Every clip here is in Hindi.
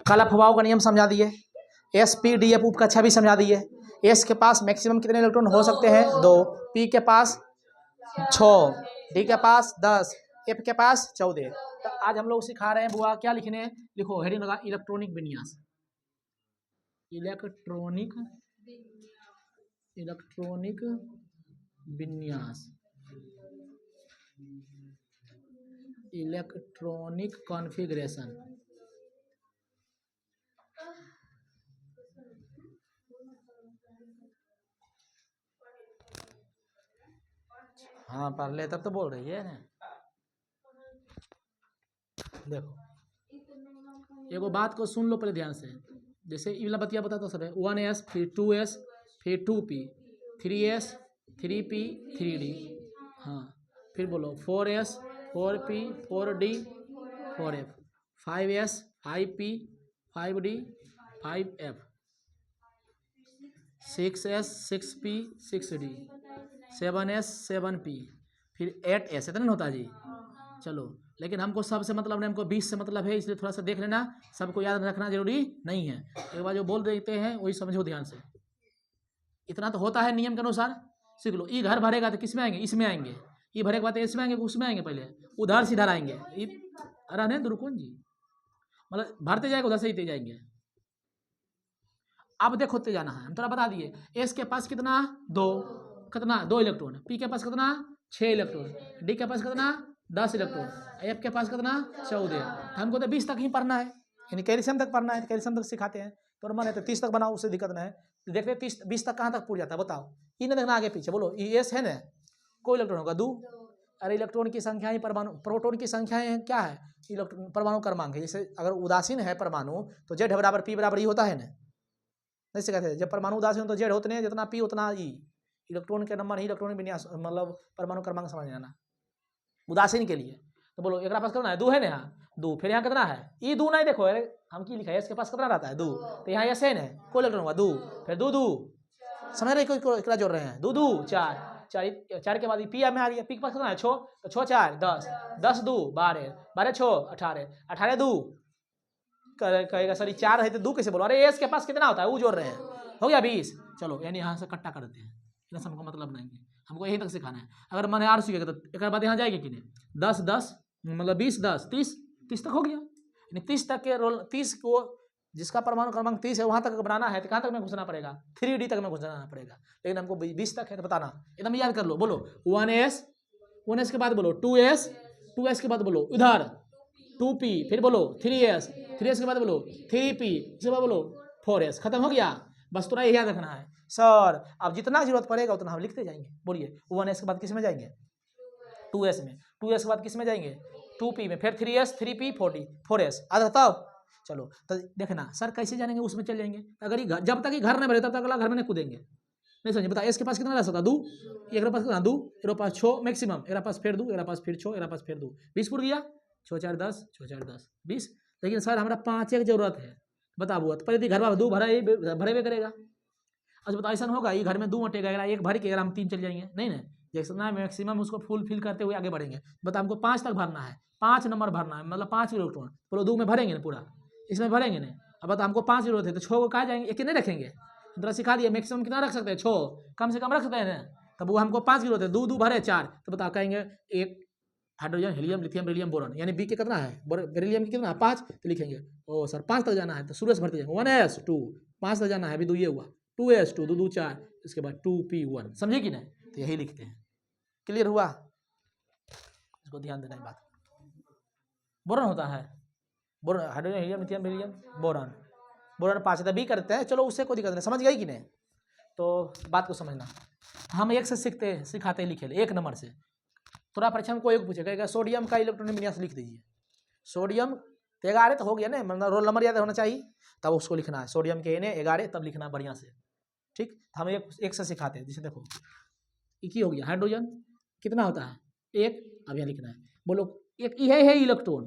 कल अफवाहों का नियम समझा दिए, एस पी डी एफ उपकक्षा भी समझा दिए। एस के पास मैक्सिमम कितने इलेक्ट्रॉन हो सकते हैं? 2, पी के पास 6, डी के पास 10, एफ के पास 14। तो आज हम लोग सिखा रहे हैं बुआ क्या लिखने हैं, लिखो हेडिंग लगा इलेक्ट्रॉनिक विन्यास। इलेक्ट्रॉनिक विन्यास, इलेक्ट्रॉनिक कॉन्फ़िगरेशन। हाँ पढ़ ले तब तो बोल रही है ना। देखो एगो बात को सुन लो पहले ध्यान से, जैसे ये वाला बतिया बता तो सब है 1s फिर 2s फिर 2p 3s 3p 3d, हाँ फिर बोलो 4s 4p 4d 4f 5s 5p 5d 5f 6s 6p 6d 7s 7p फिर 8s, इतना नहीं होता जी। चलो लेकिन हमको सबसे मतलब नहीं, हमको 20 से मतलब है, इसलिए थोड़ा सा देख लेना, सबको याद रखना जरूरी नहीं है। एक बार जो बोल देते हैं वही समझो ध्यान से, इतना तो होता है नियम के अनुसार सीख लो। ई घर भरेगा तो किस में आएंगे? इसमें आएंगे। ई भरे के बाद इसमें आएंगे, उसमें आएंगे, पहले उधर से इधर आएंगे। अरे नहीं दुर्कुन जी, मतलब भरते जाएगा उधर से ही जाएंगे। अब देखो ते जाना है, हम थोड़ा बता दिए। एस के पास कितना? 2, कितना? 2 इलेक्ट्रॉन। पी के पास कितना? 6 इलेक्ट्रॉन। डी के पास कितना? 10 इलेक्ट्रॉन। एफ के पास कितना? 14। हमको तो 20 तक ही पढ़ना है, यानी कैल्शियम तक पढ़ना है, कैल्शियम तक सिखाते हैं। तो मन है तो 30 तक बनाओ, उससे दिक्कत नहीं है। देखते 30 20 तक कहाँ तक पूछ जाता है बताओ? ये नहीं देखना आगे पीछे, बोलो ये एस है ना, कोई इलेक्ट्रॉन होगा 2। अरे इलेक्ट्रॉन की संख्या ही परमाणु, प्रोटॉन की संख्या क्या है? इलेक्ट्रॉन परमाणु क्रमांक है। जैसे अगर उदासीन है परमाणु तो जेड बराबर पी बराबर ई होता है ना, नहीं से कहते हैं। जब परमाणु उदासीन तो जेड होते हैं, जितना पी उतना ई। इलेक्ट्रॉन के नंबर ही इलेक्ट्रॉनिक विन्यास मतलब परमाणु क्रमांक समझ जाना उदासीन के लिए। तो बोलो एक पास कितना है? 2 है ना, यहाँ 2। फिर यहाँ कितना है? ई 2 नहीं, देखो अरे हम की लिखा है, इसके पास कितना रहता है? 2। तो यहाँ एस है ना, कोई इलेक्ट्रॉन होगा 2, फिर 2 2 समझ रहे कोई कितना जोड़ रहे हैं? 2 2 4 4 के बाद पी में आ गया। पी के पास कितना है? 6, तो 6 4 10 10 2 12 12 6 18 18 2 कहेगा सर 4 है तो 2 कैसे बोलो? अरे एस के पास कितना होता है वो जोड़ रहे हैं, हो गया 20। चलो यानी यहाँ से कट्टा कर देते हैं, इतना हमको मतलब नहीं है, हमको यहीं तक सिखाना है। अगर मैंने आर सीखेगा तो एक बाद यहाँ जाएगी कि नहीं? 10 10 मतलब 20 10 30 30 तक हो गया। यानी 30 तक के रोल 30 को जिसका परमाणु क्रमांक 30 है वहाँ तक बनाना है तो कहाँ तक में घुसना पड़ेगा? 3D तक में घुसना पड़ेगा। लेकिन हमको 20 तक है तो बताना, एकदम याद कर लो। बोलो 1s के बाद बोलो 2s के बाद बोलो इधर 2p, फिर बोलो 3s के बाद बोलो 3p, इसके बाद बोलो 4s। खत्म हो गया। बस थोड़ा यही याद रखना है सर। अब जितना जरूरत पड़ेगा उतना हम लिखते जाएंगे। बोलिए 1s के बाद किस में जाएंगे? 2s में। 2s के बाद किस में जाएंगे? 2p में। फिर 3s 3p 4s। आज बताओ। चलो तो देखना सर कैसे जानेंगे, उसमें चल जाएंगे। अगर ये जब तक ये घर नहीं भरे तब तक अगला घर में नहीं कूदेंगे। नहीं समझे? बता, इसके पास कितना रह सकता? 2। एक पास कितना? 2। एक पास 6 मैक्सिमम, एक पास फिर 2, एक पास फिर 6, एक पास फिर 2, 20 फुट गया। 6 4 10 6 4 10 20। लेकिन सर हमारा 5 की जरूरत है। बता बुआ, तो पहले घर में 2 भरे हुए करेगा। अच्छा बताओ ऐसा होगा ये घर में 2 अटेगा, अगर एक भर के अगर हम 3 चल जाएंगे? नहीं ना, जितना मैक्सिमम उसको फुल फिल करते हुए आगे बढ़ेंगे। बता हमको 5 तक भरना है, 5 नंबर भरना है, मतलब 5 इलेक्ट्रॉन। बोलो 2 में भरेंगे ना पूरा, इसमें भरेंगे ना। अब बता हमको 5 जरूरत है तो 6 को कहाँ जाएंगे? एक नहीं रखेंगे। तो सिखा दिया मैक्सिमम कितना रख सकते हैं? 6, कम से कम रख सकते हैं ना। तब वो हमको 5 की जरूरत है, 2 2 भरे 4। तो बता कहेंगे एक hydrogen helium lithium beryllium boron, यानी बी के कितना है? बेरिलियम की कितना? 5। तो लिखेंगे ओ सर 5 तक जाना है तो सूर्य से भरते जाएंगे 1s 2 5 तक जाना है, अभी 2 ये हुआ 2s 2 2 2 4, इसके बाद 2p 1। समझे कि नहीं? तो यही लिखते हैं। क्लियर हुआ? इसको ध्यान देना है बात। बोरॉन होता है, boron hydrogen helium lithium beryllium boron. Boron 5 है, बी करते हैं। चलो उससे कोई दिक्कत नहीं, समझ गई कि नहीं? तो बात को समझना, हम एक से सिखाते हैं लिखे 1 नंबर से। थोड़ा परीक्षा में कोई एक पूछेगा सोडियम का इलेक्ट्रॉनिक विन्यास लिख दीजिए। सोडियम 11 तो हो गया ना, मतलब रोल नंबर याद होना चाहिए, तब उसको लिखना है। सोडियम के ने 11 तब लिखना है बढ़िया से, ठीक। हम एक से सिखाते हैं। जैसे देखो एक हो गया हाइड्रोजन कितना होता है? 1। अब यहाँ लिखना है, बोलो एक ये है इलेक्ट्रॉन,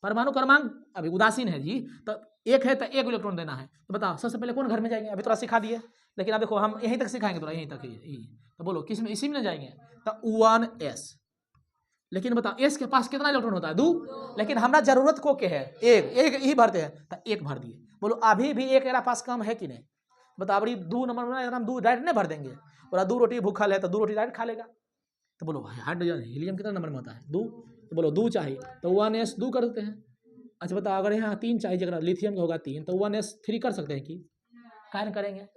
परमाणु क्रमांक अभी उदासीन है जी, तो 1 है तो 1 इलेक्ट्रॉन देना है। तो बताओ सबसे पहले कौन घर में जाएंगे? अभी थोड़ा सिखा दिए, लेकिन अब देखो हम यहीं तक सिखाएंगे, थोड़ा यहीं तक ही। तो बोलो किस में? इसी में जाएंगे तो 1s लेकिन बताओ एस के पास कितना इलेक्ट्रॉन होता है? 2। लेकिन हमारा जरूरत को के है एक ही भरते हैं, तो एक भर दिए। बोलो अभी भी एक मेरा पास कम है कि नहीं? बताओ अभी 2 नंबर में हम 2 डायरेक्ट नहीं भर देंगे। बोला 2 रोटी भूखल है तो 2 रोटी डायरेक्ट खा लेगा। तो बोलो हाइड्रोजन हीलियम कितना नंबर में होता है? 2। तो बोलो 2 चाहिए तो 1s2 कर देते हैं। अच्छा बताओ अगर यहाँ 3 चाहिए, जगह लिथियम का होगा 3, तो 1s3 कर सकते हैं कि क्या करेंगे?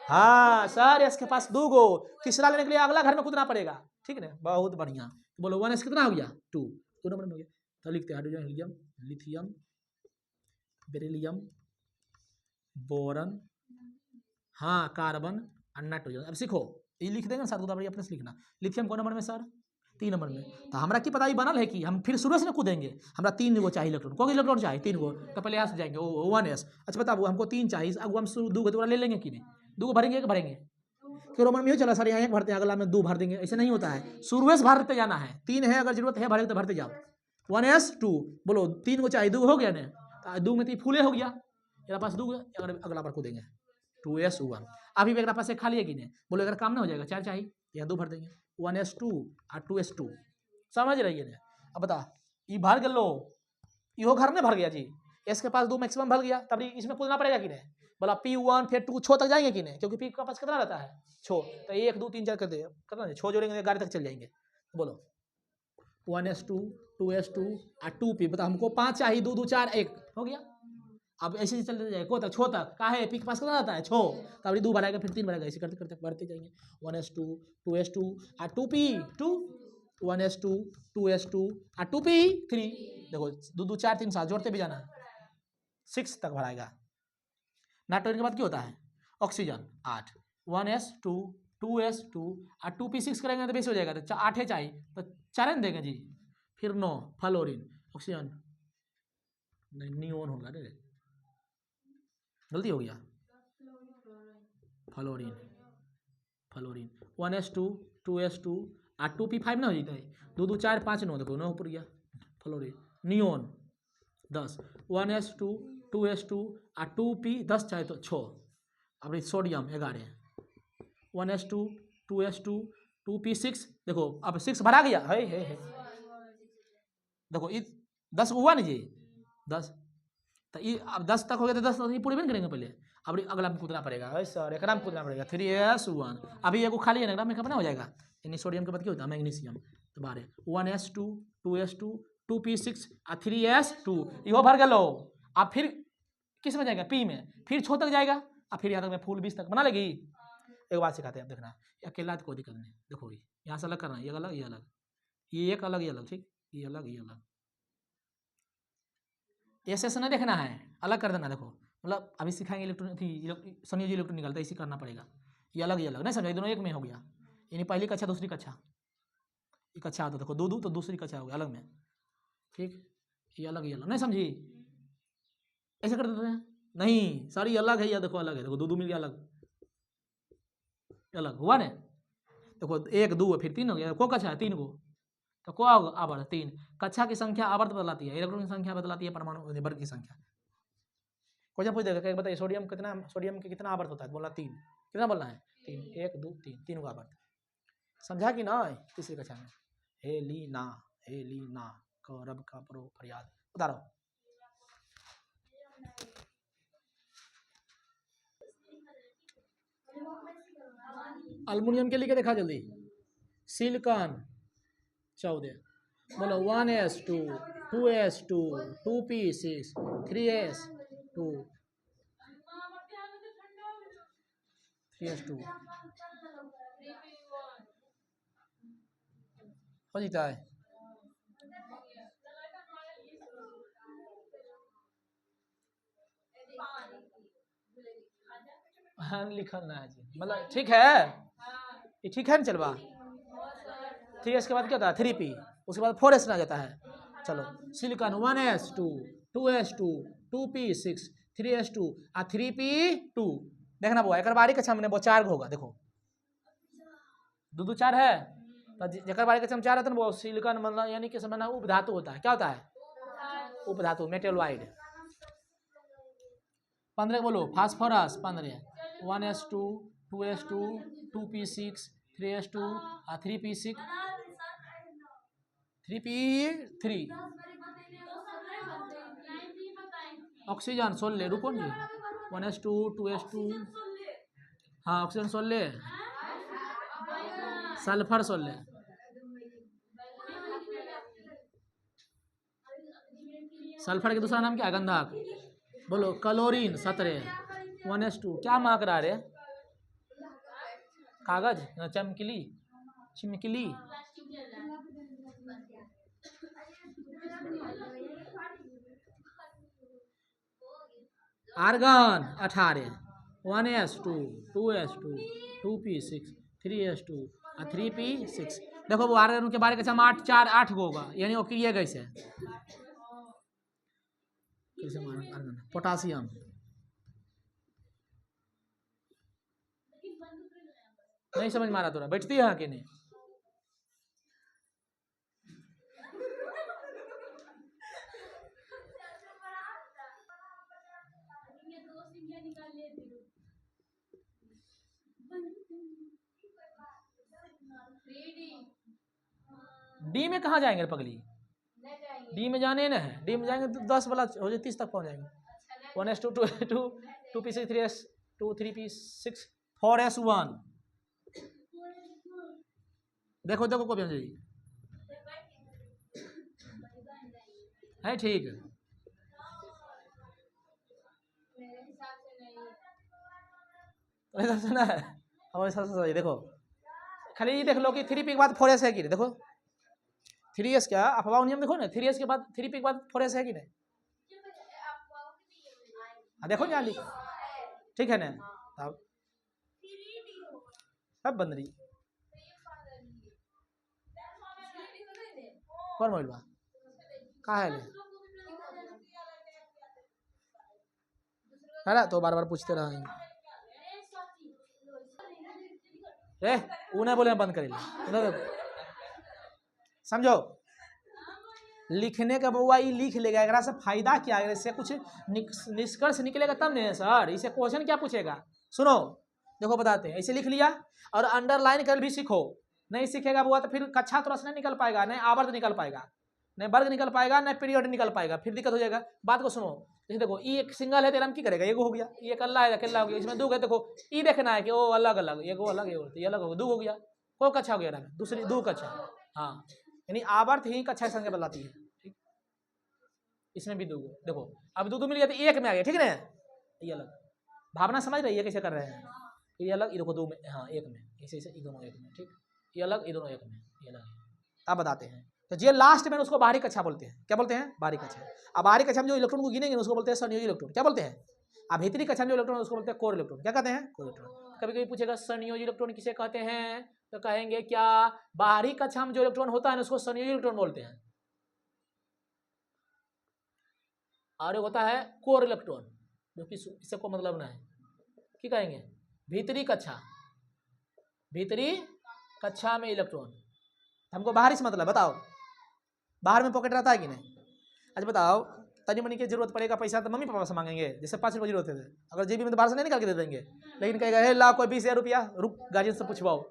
हाँ सर, एस के पास 2 गो, तीसरा लेने के लिए अगला घर में कूदना पड़ेगा। ठीक है ना, बहुत बढ़िया। तो बोलो 1s कितना हो गया? 2 नंबर में हो गया। तो लिखते हैं hydrogen helium lithium beryllium boron, हाँ कार्बन और नाइट्रोजन। अब सीखो ये लिख देंगे साथ अपने से लिखना। लिथियम कौन नंबर में सर? 3 नंबर में। तो हमारा की पता ही बनल है कि हम फिर शुरू से कूदेंगे। हमारा 3 गो चाहिए इलेक्ट्रॉन, को इलेक्ट्रॉन चाहिए 3 गो, तो पहले यहाँ से जाएंगे 1s। अच्छा बताओ हमको 3 चाहिए, अब हम 2 गो ले लेंगे कि नहीं? 2 गो भरेंगे, एक भरेंगे फिर रोमन में ही चला सर यहाँ एक भरते हैं, अगला में 2 भर देंगे। ऐसे नहीं होता है, शुरू से भरते जाना है। 3 है, अगर जरूरत है भरे तो भरते जाओ। 1s2 बोलो 3 गो चाहिए, 2 गो हो गया ना, 2 में 3 फूले हो गया, मेरा पास 2 अगर अगला बार को देंगे 2s1। अभी मेरे पास एक खाली है कि नहीं? बोलो अगर काम ना हो जाएगा 4 चाहिए, यहाँ 2 भर देंगे 1s2 और 2s2। समझ रही है? अब बता ये भर गए लो, यो घर में भर गया जी, एस के पास 2 मैक्सिमम भर गया, तब इसमें कूदना पड़ेगा कि नहीं? बोला P1 फिर 2 6 तक जाएंगे कि नहीं? क्योंकि P का पास कितना रहता है? 6। तो 1 2 3 4 कर दे, कितना 6 जोड़ेंगे गाड़ी तक चल जाएंगे। बोलो 1s2 2s2 और 2p। बता हमको 5 चाहिए, 2 2 4 1 हो गया। अब ऐसे ही चलते जाएगा को तक 6 तक, कहा है P के पास कितना रहता है? 6। तो अभी 2 भराएगा फिर 3 भराएगा, ऐसे करते करते बढ़ते जाएंगे। 1s2 2s2 और 2p 2 1s2 2s2 और 2p 3। देखो 2 2 4 3 7 जोड़ते भी जाना है, 6 तक भराएगा। नाइट्रोजन के बाद क्या होता है? ऑक्सीजन 8। 1s2 2s2 और 2p6 करेंगे तो बेसी हो जाएगा, तो 8 चाहिए तो 4 देंगे जी। फिर 9 फ्लोरीन ऑक्सीजन नहीं, नियोन होगा रे, गलती हो गया, फ्लोरीन 1s2 2s2 और 2p5 ना हो जाता है, 2 2 4 5 9, देखो 9 ऊपर गया फ्लोरीन। नियोन 10 1s2 2s2 और 2p 10 चाहे तो 6। अब सोडियम 11 1s2 2s2 2p6। देखो अब 6 भरा गया है। देखो ये 10 हुआ नहीं जी, 10 तो ये अब 10 तक हो गया, तो 10 तक पूरी बन करेंगे पहले। अब अगला में कूदना पड़ेगा सर, एक में कूदना पड़ेगा 3s1। अभी एगो खाली है ना, में कितना हो जाएगा? यानी सोडियम के बाद क्या होता है? मैग्नीशियम। तो बारे 1s2 2s2 2p6 और 3s2 यो भर गया लो। अब फिर किस में जाएगा? P में, फिर 6 तक जाएगा, अब फिर यहाँ तक में फुल 20 तक बना लेगी। एक बात सिखाते हैं, देखना अकेला तो कोई दिक्कत नहीं। देखो यहाँ से अलग करना, ये अलग ये अलग, ये एक अलग ये अलग, ठीक, ये अलग ये अलग, ऐसे ऐसे नहीं देखना है, अलग कर देना। देखो मतलब अभी सिखाएंगे इलेक्ट्रॉन थी संयोजी इलेक्ट्रॉन निकलता है, इसी करना पड़ेगा। ये अलग नहीं समझा, दोनों एक में हो गया। यानी पहली कक्षा दूसरी कक्षा, ये कक्षा आता देखो 2 2 तो दूसरी कक्षा हो गया अलग में, ठीक। ये अलग नहीं समझी, ऐसे कर देते हैं। नहीं सर ये अलग है, या देखो अलग है, देखो 2 2 मिल गया, अलग अलग हुआ ना। देखो 1 2 फिर 3 हो गया, को कक्षा है 3 गो, तो को आवर्त 3। कक्षा की संख्या आवर्त बदलाती है, इलेक्ट्रॉन की संख्या बदलाती है, परमाणु वर्ग की संख्या। क्वेश्चन पूछ देगा, बताइए सोडियम के कितना आवर्त होता है? बोला 3। कितना बोलना है? 3 1 2 3 3 गो आवर्त। समझा कि ना? तीसरी कक्षा में हेलिना कौरब का प्रो फरियाद बता रहा हूँ। अल्मुनियम के लिए देखा जल्दी, सिलिकॉन 14। बोलो 1s2 2s2 2p6 3s2 3s2 हो जाता है। हाँ लिखल ना है जी, मतलब ठीक है, ये ठीक है ना चलवा। 3s के बाद क्या होता है? 3p, उसके बाद 4s आ जाता है। चलो silicon 1s2 2s2 2p6 3s2 और 3p2। देखना बुआ एक बारी कक्षा में 4 होगा, देखो 2 2 4 है, तो जकर बारी कक्षा में 4 है तो वो सिलिकॉन मतलब यानी कि समझना उपधातु होता है। क्या होता है? उपधातु, मेटेलोइड। 15 बोलो phosphorus 15 1s2 2s2 2p6 3s2 और 3p6 3p3 ऑक्सीजन 16 रुको जी 1s2 2s2 हाँ ऑक्सीजन 16 सल्फर 16 सल्फर के दूसरा नाम क्या है गंधक बोलो क्लोरीन 17 1s2 क्या मार्क रहा रे कागज चमकीली चिमकीली argon 18 1s2 2s2 2p6 3s2 और 3p6 देखो वो आर्गन के बारे में 8 4 8 गो होगा यानी वो क्रिया कैसे आर्गन पोटासियम नहीं समझ में आ रहा थोड़ा बैठती है कि नहीं डी में कहाँ जाएंगे पगली डी में जाने ना है डी में जाएंगे तो 10 वाला हो जाए 30 तक पहुंच जाएंगे 1s2 2s2 2p6 3s2 3p6 4s1 देखो देखो कॉपी जी है ठीक ऐसा सुना है हमारे साथ सही देखो खाली ये देख लो कि 3p के बाद 4s है कि नहीं देखो 3s क्या अफवाह नियम देखो ना 3s के बाद 3p के बाद 4s है कि नहीं देखो यहाँ लिखो ठीक है ना अब सब बंद रही कौन मोबाइल बा कहाँ है ना तो बार बार पूछते रहेंगे रे उन्हें बोले बंद करेंगे समझो लिखने का बउआ ये लिख लेगा एकरा से फायदा क्या है इससे कुछ निष्कर्ष निकलेगा तब नहीं सर इसे क्वेश्चन क्या पूछेगा सुनो देखो बताते हैं ऐसे लिख लिया और अंडरलाइन कर भी सीखो नहीं सीखेगा बुआ तो फिर कक्षा थोड़ा सा नहीं निकल पाएगा नहीं आवर्त निकल पाएगा नहीं वर्ग निकल पाएगा नहीं पीरियड निकल पाएगा फिर दिक्कत हो जाएगा बात को सुनो जैसे देखो ई एक सिंगल है तो हम की करेगा एगो हो गया ये अल्लाह है अकेला हो गया इसमें दो गए देखो ई देखना है कि वो अलग अलग एगो अलग ये अलग हो दो हो गया को कक्षा हो गया दूसरी दो कक्षा हाँ यानी आवर्त ही कक्षा संख्या बदलाती है ठीक इसमें भी दो देखो अब दो मिल गया तो एक में आ गया ठीक है ना ये अलग भावना समझ रही है कैसे कर रहे हैं ये अलग ये देखो दो में हाँ एक में ऐसे ऐसे ये दोनों एक में ठीक ये अलग ये दोनों एक में ये अलग अब बताते हैं तो ये लास्ट में उसको बाहरी कक्षा बोलते हैं क्या बोलते हैं बाहरी कक्षा अब बाहरी कक्षा में जो इलेक्ट्रॉन को गिनेंगे उसको बोलते हैं संयोजी इलेक्ट्रॉन क्या बोलते हैं अब भीतरी कक्षा में जो इलेक्ट्रॉन उसको बोलते हैं कोर इलेक्ट्रॉन क्या कहते हैं कोर इलेक्ट्रॉन कभी कभी पूछेगा संयोजी इलेक्ट्रॉन किसे कहते हैं तो कहेंगे क्या बाहरी कक्षा में जो इलेक्ट्रॉन होता है उसको संयोजी इलेक्ट्रॉन बोलते हैं और होता है कोर इलेक्ट्रॉन जो कि इससे कोई मतलब ना है क्या कहेंगे भीतरी कक्षा में इलेक्ट्रॉन हमको बाहरी से मतलब बताओ बाहर में पॉकेट रहता है कि नहीं अच्छा बताओ तनी मनी की जरूरत पड़ेगा पैसा तो मम्मी पापा से मांगेंगे जैसे 5 रुपये जरूरत है अगर जेबी में तो बाहर से नहीं निकाल के दे देंगे लेकिन कहेगा हे ला कोई 20,000 रुपया रुक गार्जियन से पूछवाओ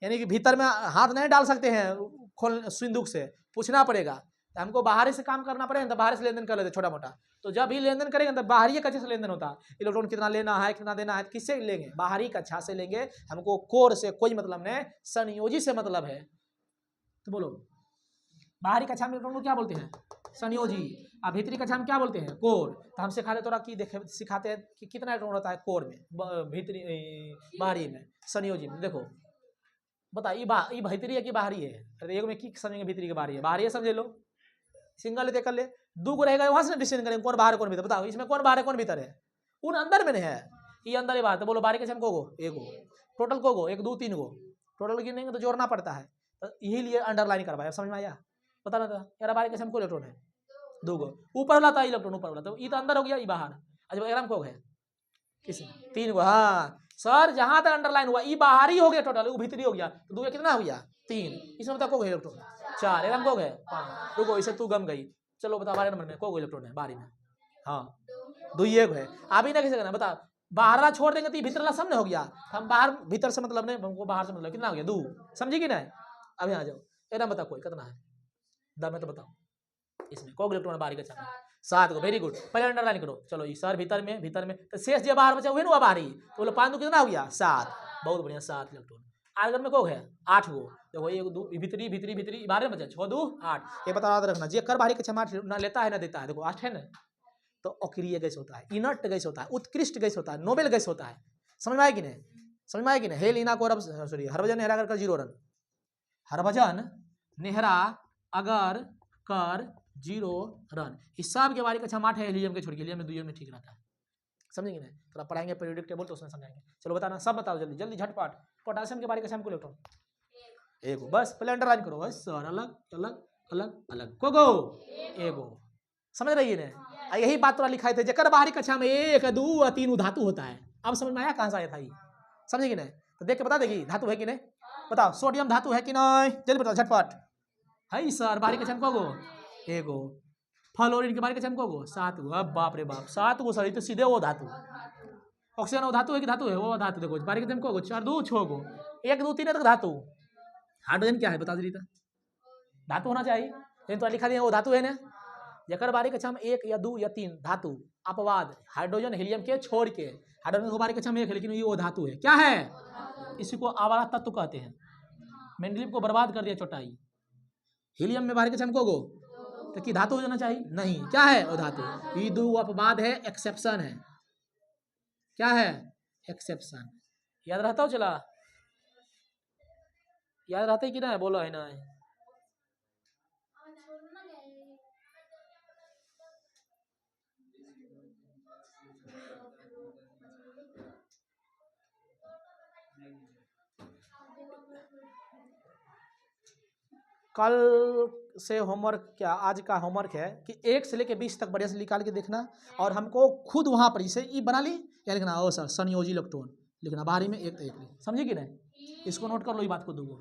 यानी कि भीतर में हाथ नहीं डाल सकते हैं खोल सिंदूक से पूछना पड़ेगा तो हमको बाहर से काम करना पड़ेगा तो बाहर से लेन देन कर लेते छोटा मोटा तो जब भी लेन देन करेंगे तो बाहरी कक्षा से लेन देन होता है इलेक्ट्रॉन कितना लेना है कितना देना है किससे लेंगे बाहरी कक्षा से लेंगे हमको कोर से कोई मतलब नहीं संयोजी से मतलब है तो बोलो बाहरी कक्षा में इलेक्ट्रॉन को क्या बोलते हैं संयोजी अब भीतरी कक्षा में क्या बोलते हैं कोर तो हम सिखाते थोड़ा की देखे सिखाते हैं कि कितना इलेक्ट्रॉन होता है कोर में भीतरी बाहरी में संयोजी में देखो बता ये भीतरी है कि बाहरी है अरे एक में की समझेंगे भीतरी के बाहरी है बाहरी है समझे लो सिंगल लेते कर ले दो को रहेगा वहां से डिसीजन करेंगे कौन बाहर कौन भीतर बताओ इसमें कौन बाहर है कौन भीतर है उन अंदर में नहीं है ये अंदर ही बात है बोलो बाहरी कक्षा में कोगो एगो टोटल कोगो 1 2 3 गो टोटल गिनेंगे तो जोड़ना पड़ता है तो यही लिए अंडरलाइन करवाया समझ में आया पता ना था यार बाहरी कक्षा में कोई इलेक्ट्रॉन है 2 गो ऊपर वाला था इलेक्ट्रॉन ऊपर वाला तो ये तो अंदर हो गया ये बाहर अच्छा एग्राम को है किस 3 गो हाँ सर जहां तक अंडरलाइन हुआ ये बाहरी हो गया टोटल वो भीतरी हो गया तो 2 कितना हो गया 3 इसमें बता को इलेक्ट्रॉन 4 एग्राम को है 5 रुको इसे तू गम गई चलो बता 12 नंबर में को इलेक्ट्रॉन है बाहरी में हाँ 2 एक है अभी ना कैसे करना बता बाहर छोड़ देंगे तो भीतर सब हो गया हम बाहर भीतर से मतलब नहीं हमको बाहर से मतलब कितना हो गया 2 समझी कि नहीं अभी आ जाओ एकदम बता कोई कितना है द में तो बताओ इसमें को इलेक्ट्रॉन बाहरी कक्षा में 7 को। वेरी गुड, पहले अंडरलाइन करो। चलो ये सर भीतर में तो शेष जो बाहर बचा हुए ना बाहरी, तो बोलो 5 कितना हो गया 7। बहुत बढ़िया, 7 इलेक्ट्रॉन। आर्गन में को है 8 गो। देखो 1 2 भीतरी भीतरी भीतरी 12 बचा, 6 2 8। ये बता रखना जे कर बाहरी कक्षा में ना लेता है ना देता है, देखो 8 है ना, तो अक्रिय गैस होता है, इनर्ट गैस होता है, उत्कृष्ट गैस होता है, नोबेल गैस होता है। समझ में आया कि नहीं? समझ में आया कि नहीं? हेलिना को सॉरी हरभजन नेहरा कर 0 रन। हरभजन नेहरा अगर कर 0 रन। इस सब के बारे में अच्छा 8 है, हीलियम के छोड़ के, हीलियम में 2 में ठीक रहता है। समझेंगे ना? थोड़ा पढ़ाएंगे पीरियोडिक टेबल तो उसमें समझाएंगे। चलो बताना, सब बताओ जल्दी जल्दी झटपट। पोटेशियम के बारे में हमको इलेक्ट्रॉन 1 बस, पहले अंडरलाइन करो बस सर, अलग अलग अलग अलग को गो 1 गो। समझ रही है ना? यही बात थोड़ा लिखाए थे, जकर बाहरी कक्षा में 1 2 और 3 धातु होता है। अब समझ में आया कहां से आया था ये? समझे कि नहीं? तो देख के बता देगी धातु है कि नहीं। बताओ सोडियम धातु है कि नहीं, जल्दी बताओ झटपट। है सर, बाहरी कक्षा में को गो 1 गो। फ्लोरीन के बारे में हमको गो 7 गो। अब बाप रे बाप 7 गो सर, तो सीधे वो धातु। ऑक्सीजन वो धातु है कि धातु है? वो धातु। देखो बारी के हमको गो 4 2 6 गो, 1 2 3 तक धातु। हाइड्रोजन क्या है बता दे रीता? धातु होना चाहिए, लेकिन तो लिखा दिया वो धातु है ना। जकर बारी कक्षा में 1 या 2 या 3 धातु, अपवाद हाइड्रोजन हीलियम के छोड़ के। हाइड्रोजन को बारी कक्षा में 1 है, लेकिन ये वो धातु है। क्या है? इसी को आवारा तत्व कहते हैं। मेंडलीव को बर्बाद कर दिया चौटाई। हीलियम में बारी कक्षा में को गो, तो कि धातु हो जाना चाहिए? नहीं, क्या है वो धातु? ये 2 अपवाद है, एक्सेप्शन है। क्या है? एक्सेप्शन। याद रहता हो? चला याद रहता है कि ना? बोलो है ना? कल से होमवर्क, क्या आज का होमवर्क है कि 1 से लेकर 20 तक बढ़िया से निकाल के देखना, और हमको खुद वहां पर इसे ई बना ली या लिखना, ओ सर संयोजी इलेक्ट्रॉन लिखना, बाहरी में 1 1 समझे कि नहीं? इसको नोट कर लो, ये बात को दूंगा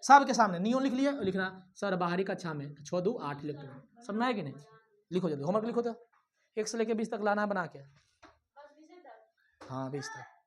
सब के सामने। नियोन लिख लिया, लिखना सर बाहरी कक्षा में 6 2 8 इलेक्ट्रॉन। समझना है कि नहीं? लिखो जल्दी, होमवर्क लिखो तो 1 से लेकर 20 तक लाना बना के। हाँ 20 तक।